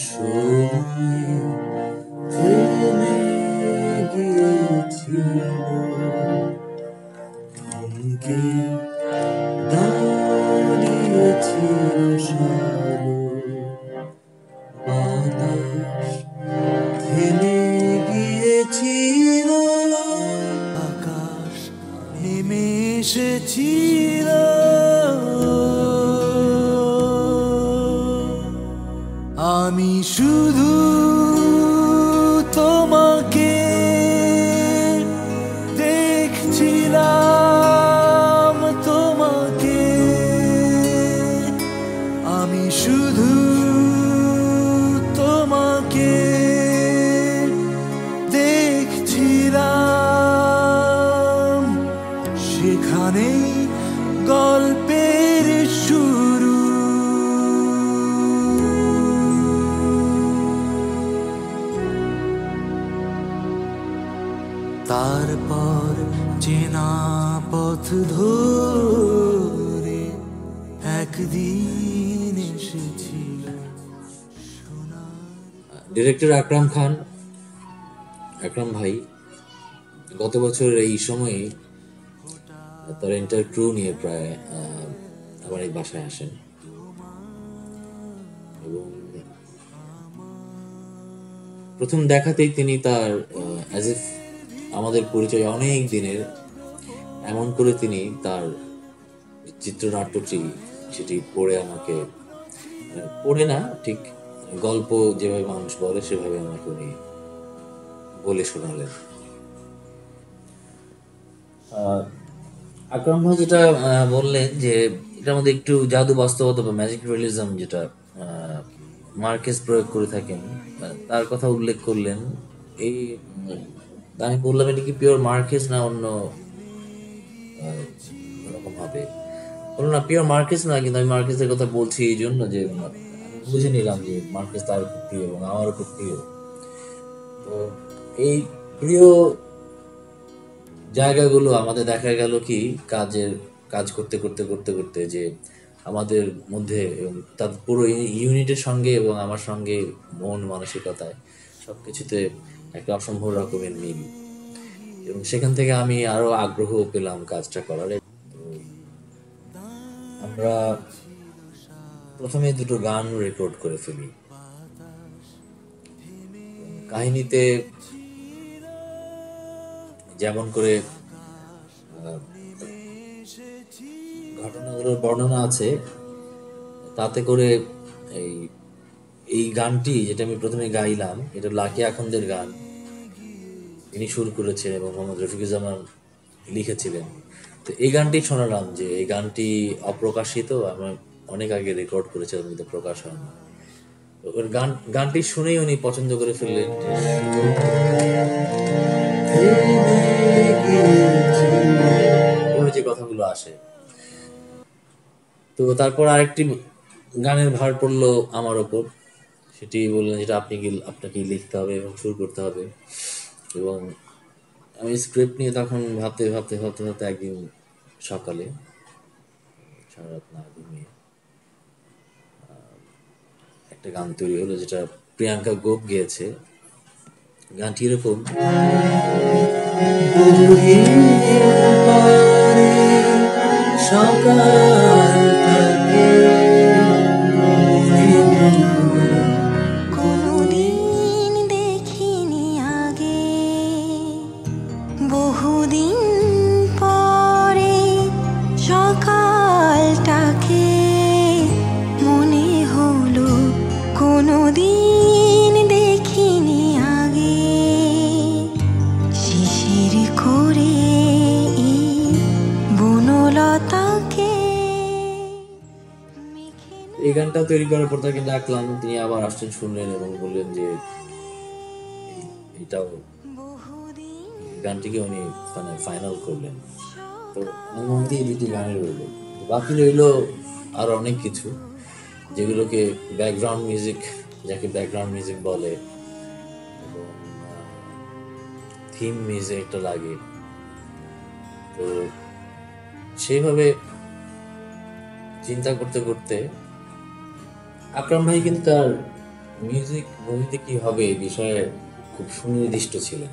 সময় থেমে গিয়েছিল, থমকে দাঁড়িয়েছিল সালো, বাতাস থেমে গিয়েছিল, আকাশ নেমে এসেছিল, আমি শুধু তোমাকে দেখছিলাম, তোমাকে আমি শুধু তোমাকে দেখছিলাম, সেখানেই গল্পের শুরু। তারপর চেনা পথ ধরে একদিন এসেছিল। ডিরেক্টর আকরাম খান, আকরাম ভাই গত বছর এই সময়ে তার এন্টার ক্রু নিয়ে প্রায় আমার এই বাসায় আসেন এবং প্রথম দেখাতেই তিনি তার অ্যাজ ইফ আমাদের পরিচয় অনেক দিনের, এমন করে তিনি তার চিত্রনাট্যটি সেটি পড়ে আমাকে, পড়ে না ঠিক গল্প যেভাবে মানুষ বলে সেভাবে আমাকে উনি বলে শোনালেন। আকরাম ভাই যেটা বললেন যে এটার মধ্যে একটু জাদু বাস্তবতা বা ম্যাজিক রিয়েলিজম যেটা মার্কেস প্রয়োগ করে থাকেন তার কথা উল্লেখ করলেন। এই আমি বললাম এটা কি পিওর মার্কেস না অন্য রকম হবে? বললো না, পিওর মার্কেস না, কিন্তু আমি মার্কেসের কথা বলছি এই জন্য যে বুঝে নিলাম যে মার্কেস তার খুব প্রিয় এবং আমারও খুব প্রিয়। তো এই প্রিয় জায়গাগুলো আমাদের দেখা গেল কি কাজ করতে করতে করতে করতে যে আমাদের মধ্যে তার পুরো ইউনিটের সঙ্গে এবং আমার সঙ্গে মন মানসিকতায় সবকিছুতে একটা অসম্ভব রকমের মিল, এবং সেখান থেকে আমি আরো আগ্রহ পেলাম কাজটা করার। আমরা প্রথমে দুটো গান রেকর্ড করে ফেলি। কাহিনীতে যেমন করে ঘটনাগুলোর বর্ণনা আছে, তাতে করে এই গানটি যেটা আমি প্রথমে গাইলাম এটা লাকি আখন্দের গান, তিনি সুর করেছেন এবং মোহাম্মদ রফিকুজ্জামান লিখেছিলেন। তো এই গানটি শোনালাম যে এই গানটি অপ্রকাশিত, আমরা অনেক আগে রেকর্ড করেছিলাম কিন্তু প্রকাশ হয়নি। ওর গানটি শুনেই উনি পছন্দ করে ফেললেন যে কথাগুলো আসে। তো তারপর আরেকটি গানের ভার পড়লো আমার ওপর, সেটি বললেন যেটা আপনাকে লিখতে হবে এবং সুর করতে হবে। এবং আমি স্ক্রিপ্ট নিয়ে তখন ভাবতে ভাবতে ভাবতে ভাবতে একদিন সকালে সারা রাত না ঘুমিয়ে একটা গান তৈরি হলো, যেটা প্রিয়াঙ্কা গোপ গেয়েছে। গানটি এরকম: কোনদিন দেখিনি আগে, বহুদিন পরে সকালটাকে মনে হলো কোনদিন দেখিনি আগে, শিশির করে বনলতাকে। এই গানটা তৈরি করার পর তাকে ডাকলাম, তিনি আবার আসছেন, শুনলেন এবং বললেন যে এটাও গানটিকে উনি মানে ফাইনাল করলেন। তো আমার মধ্যে এই দুটি গানে রইল, বাকি রইল আরো অনেক কিছু যেগুলোকে ব্যাকগ্রাউন্ড মিউজিক, যাকে ব্যাকগ্রাউন্ড মিউজিক বলে, এবং থিম মিউজিক একটা লাগে। তো সেইভাবে চিন্তা করতে করতে আকরাম ভাই কিন্তু তার মিউজিক মুভিতে কি হবে এই বিষয়ে খুব সুনির্দিষ্ট ছিলেন।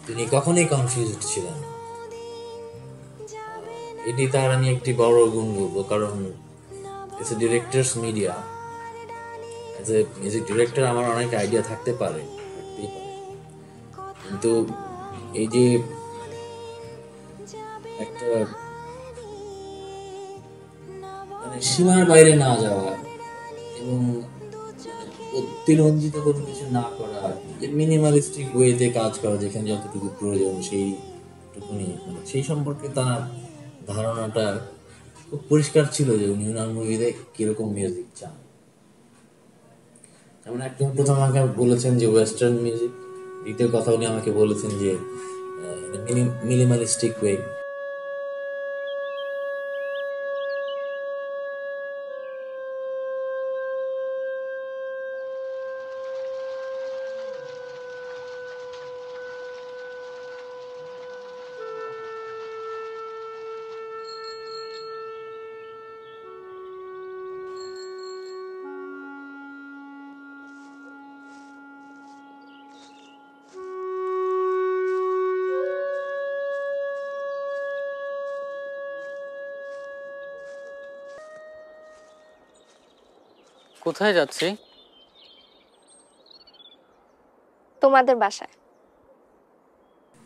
তিনি কখনোই কনফিউজড ছিলেন না। এটি তার আমি একটি বড় গুণ বলবো, কারণ as a directors media, as a music director আমার অনেক আইডিয়া থাকতেই পারে, কিন্তু এই যে একটা মানে সীমার বাইরে না যাওয়া এবং অতিরঞ্জিত কোনো কিছু না করা, যে মিনিমালিস্টিক ওয়েতে কাজ করা, যেখানে যতটুকু প্রয়োজন সেইটুকুনি, মানে সেই সম্পর্কে তার ধারণাটা খুব পরিষ্কার ছিল যে উনি ওনার মুভিতে কিরকম মিউজিক চান। যেমন একদম প্রথম আমাকে বলেছেন যে ওয়েস্টার্ন মিউজিক, দ্বিতীয় কথা উনি আমাকে বলেছেন যে মিনিমালিস্টিক ওয়ে। কোথায় যাচ্ছি? তোমাদের বাসায়।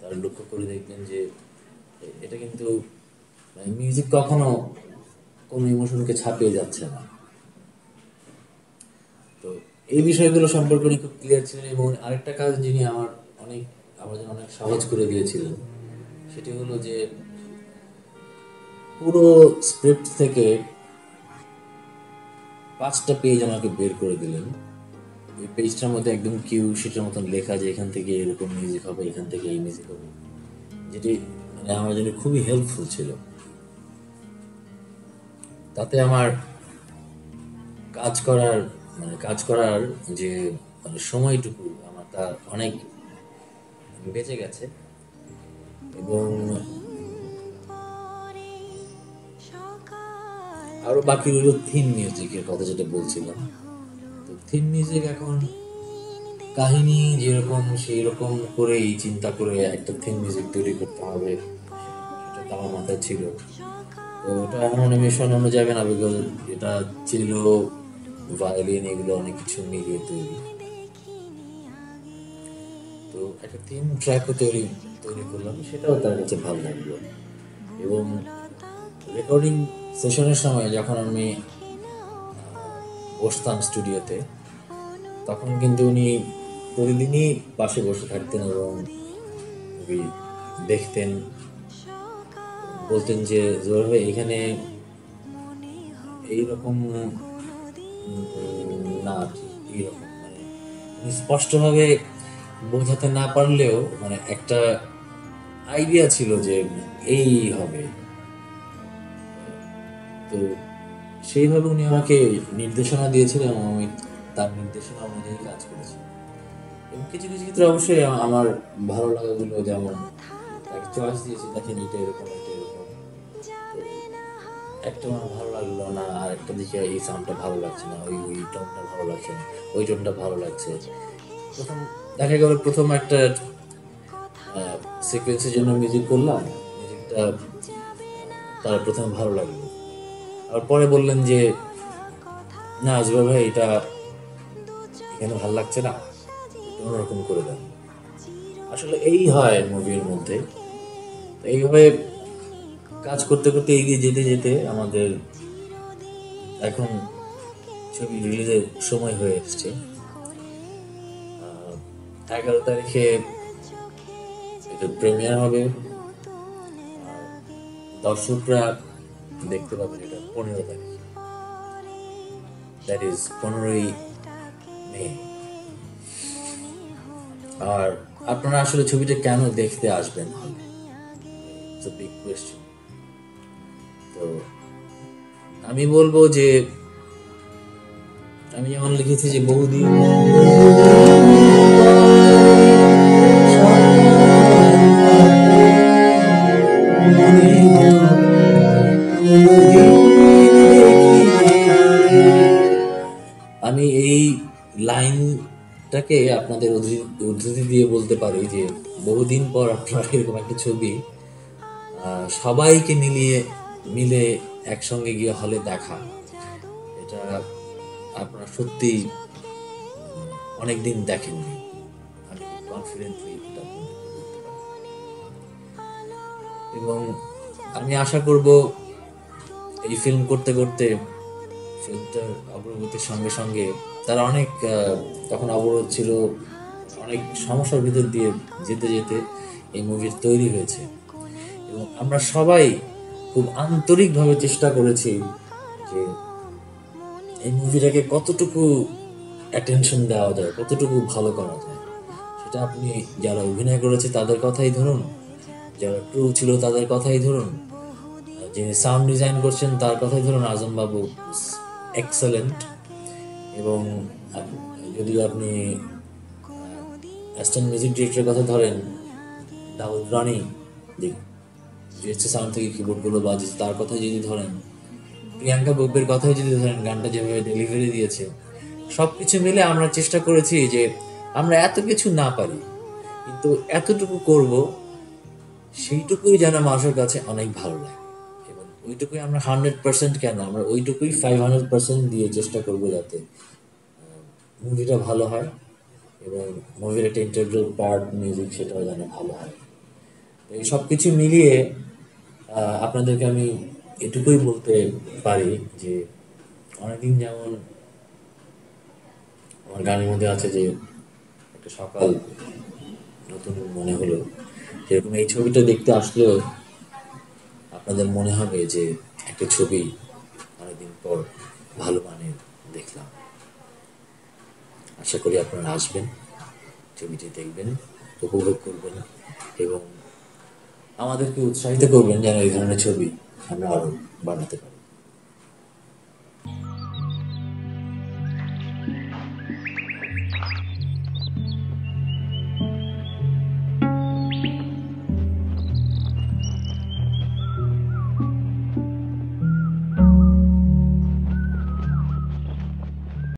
তার লক্ষ্য করে দেখবেন যে এটা কিন্তু মিউজিক কখনো কোনো ইমোশনকে ছাপিয়ে যাচ্ছে না। তো এই বিষয়গুলো সম্পর্কে উনি খুব ক্লিয়ার ছিলেন। এবং আরেকটা কাজ যিনি আমার জন্য অনেক সহজ করে দিয়েছিলেন, সেটি হলো যে পুরো স্ক্রিপ্ট থেকে 5টা পেজ আমাকে বের করে দিলেন। ওই পেজটার মধ্যে একদম কিউ শিটের মতন লেখা যে এখান থেকে এরকম মিউজিক হবে, এখান থেকে এই মিউজিক হবে, যেটি মানে আমার জন্য খুবই হেল্পফুল ছিল। তাতে আমার কাজ করার যে মানে সময়টুকু আমার তা অনেক বেঁচে গেছে। এবং আরো বাকি রইল থিম মিউজিকের কথা, যেটা বলছিলাম। তো থিম মিউজিক এখন কাহিনী যেরকম সেই রকম করেই চিন্তা করে একটা থিম মিউজিক তৈরি করতে হবে, সেটা তো আমার মাথায় ছিল। তো ওটা এমন অ্যানিমেশন আনা যাবে না, বিকজ এটা ছিল ভায়োলিন, এগুলো অনেক কিছু মিলিয়ে তৈরি। তো একটা থিম ট্র্যাকও তৈরি করলাম, সেটাও তার কাছে ভালো লাগলো। এবং রেকর্ডিং সেশনের সময় যখন আমি বসতাম স্টুডিওতে, তখন কিন্তু উনি প্রতিদিনই পাশে বসে থাকতেন এবং দেখতেন, বলতেন যে জোর ভাই এখানে এইরকম না, এইরকম, মানে উনি স্পষ্টভাবে বোঝাতে না পারলেও মানে একটা আইডিয়া ছিল যে এই হবে। তো সেইভাবে উনি আমাকে নির্দেশনা দিয়েছিলেন এবং আমি তার নির্দেশনা অনুযায়ী কাজ করেছি। এবং কিছু কিছু ক্ষেত্রে অবশ্যই আমার ভালো লাগাগুলো, যেমন তাকে চয়েস দিয়েছি, দেখেন এটা এরকম, এটা এরকম, একটা আমার ভালো লাগলো না, আর একটা দিকে এই সাউন্ডটা ভালো লাগছে না, ওই টোনটা ভালো লাগছে না, ওই টোনটা ভালো লাগছে। প্রথম দেখা গেল প্রথম একটা সিকোয়েন্সের জন্য মিউজিক করলাম, মিউজিকটা তার প্রথমে ভালো লাগলো, আর পরে বললেন যে না আজবা ভাই এটা এখানে ভালো লাগছে না, অন্যরকম করে দেন। আসলে এই হয় মুভির মধ্যে। এইভাবে কাজ করতে করতে এগিয়ে যেতে যেতে আমাদের এখন ছবি রিলিজের সময় হয়ে এসছে। 11 তারিখে এটা প্রিমিয়ার হবে, দর্শকরা দেখতে পাবেন এটা 15 তারিখ, দ্যাট ইজ 15ই মে। আর আপনারা আসলে ছবিটা কেন দেখতে আসবেন, ইটস আ বিগ কোয়েশ্চেন। তো আমি বলবো যে আমি যেমন লিখেছি যে বহুদিন এটাকে আপনাদের উদ্ধৃতি দিয়ে বলতে পারি যে বহুদিন পর আপনার এরকম একটা ছবি সবাইকে মিলে একসঙ্গে গিয়ে হলে দেখা, এটা আপনারা সত্যি অনেকদিন দেখেননি। আমি কনফিডেন্টলি এটা আপনাদেরকে বলতে পারি এবং আমি আশা করব এই ফিল্ম করতে করতে ফিল্মটার অগ্রগতির সঙ্গে সঙ্গে তারা অনেক তখন অবরোধ ছিল, অনেক সমস্যার ভিতর দিয়ে যেতে যেতে এই মুভির তৈরি হয়েছে এবং আমরা সবাই খুব আন্তরিকভাবে চেষ্টা করেছি যে এই মুভিটাকে কতটুকু অ্যাটেনশন দেওয়া যায়, কতটুকু ভালো করা যায়। সেটা আপনি যারা অভিনয় করেছে তাদের কথাই ধরুন, যারা ক্রু ছিল তাদের কথাই ধরুন, যিনি সাউন্ড ডিজাইন করছেন তার কথাই ধরুন, আজম বাবু এক্সেলেন্ট। এবং যদি আপনি অ্যাসিস্ট্যান্ট মিউজিক ডিরেক্টরের কথা ধরেন, দাউদ রানি যে সাউন্ড থেকে কিবোর্ডগুলো বাজছে তার কথাই যদি ধরেন, প্রিয়াঙ্কা বব্বের কথাই যদি ধরেন, গানটা যেভাবে ডেলিভারি দিয়েছে, সব কিছু মিলে আমরা চেষ্টা করেছি যে আমরা এত কিছু না পারি কিন্তু এতটুকু করব সেইটুকুই যেন মানুষের কাছে অনেক ভালো লাগে এবং ওইটুকুই আমরা 100% কেন, আমরা ওইটুকুই 500% দিয়ে চেষ্টা করবো যাতে মুভিটা ভালো হয় এবং মুভির একটা ইন্টারভিউ পার্ট মিউজিক সেটাও যেন ভালো হয়। তো এই সব কিছু মিলিয়ে আপনাদেরকে আমি এটুকুই বলতে পারি যে অনেকদিন যেমন আমার গানের মধ্যে আছে যে একটা সকাল নতুন মনে হলো, সেরকম এই ছবিটা দেখতে আসলেও আপনাদের মনে হবে যে একটা ছবি অনেকদিন পর ভালো মানের দেখলাম। আশা করি আপনারা আসবেন, ছবিটি দেখবেন, উপভোগ করবেন এবং আমাদেরকে উৎসাহিত করবেন যেন এই ধরনের ছবি আমরা আরো বানাতে পারি।